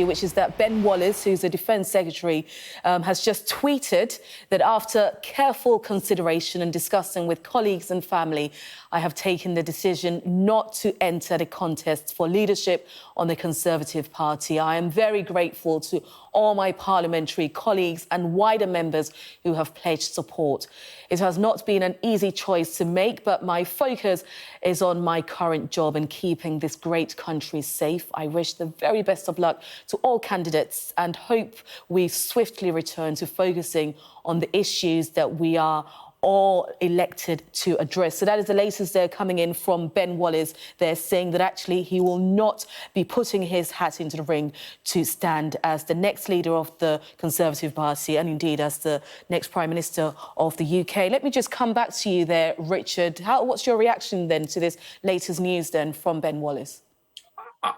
which is that Ben Wallace, who's the Defence Secretary, has just tweeted that after careful consideration and discussing with colleagues and family, I have taken the decision not to enter the contest for leadership on the Conservative Party. I am very grateful to all my parliamentary colleagues and wider members who have pledged support. It has not been an easy choice to make, but my focus is on my current job and keeping this great country safe. I wish the very best of luck to all candidates and hope we swiftly return to focusing on the issues that we are all elected to address. So that is the latest there coming in from Ben Wallace. They're saying that actually he will not be putting his hat into the ring to stand as the next leader of the Conservative Party and indeed as the next Prime Minister of the UK. Let me just come back to you there, Richard. What's your reaction then to this latest news then from Ben Wallace?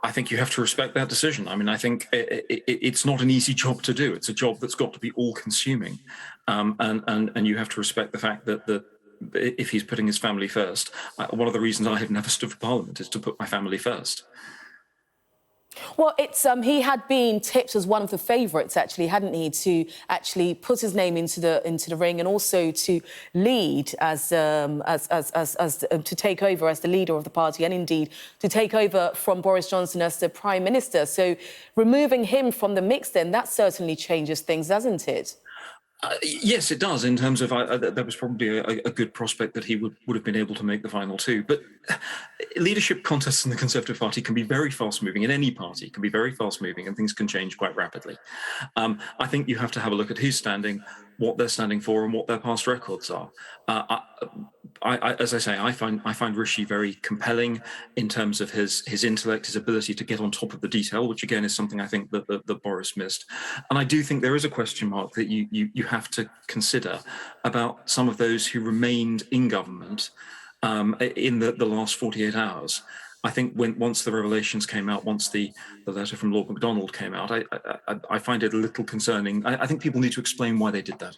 I think you have to respect that decision. I mean, I think it's not an easy job to do. It's a job that's got to be all-consuming, and you have to respect the fact that if he's putting his family first, one of the reasons I have never stood for Parliament is to put my family first. Well, he had been tipped as one of the favourites, actually, hadn't he, to actually put his name into the ring and also to lead to take over as the leader of the party and indeed to take over from Boris Johnson as the Prime Minister. So removing him from the mix, then that certainly changes things, doesn't it? Yes, it does, in terms of there was probably a good prospect that he would have been able to make the final two. But leadership contests in the Conservative Party can be very fast-moving, in any party can be very fast-moving, and things can change quite rapidly. I think you have to have a look at who's standing, what they're standing for, and what their past records are. As I say, I find Rishi very compelling in terms of his intellect, his ability to get on top of the detail, which again is something I think that Boris missed. And I do think there is a question mark that you have to consider about some of those who remained in government in the last 48 hours. I think once the revelations came out, once the letter from Lord MacDonald came out, I find it a little concerning. I think people need to explain why they did that.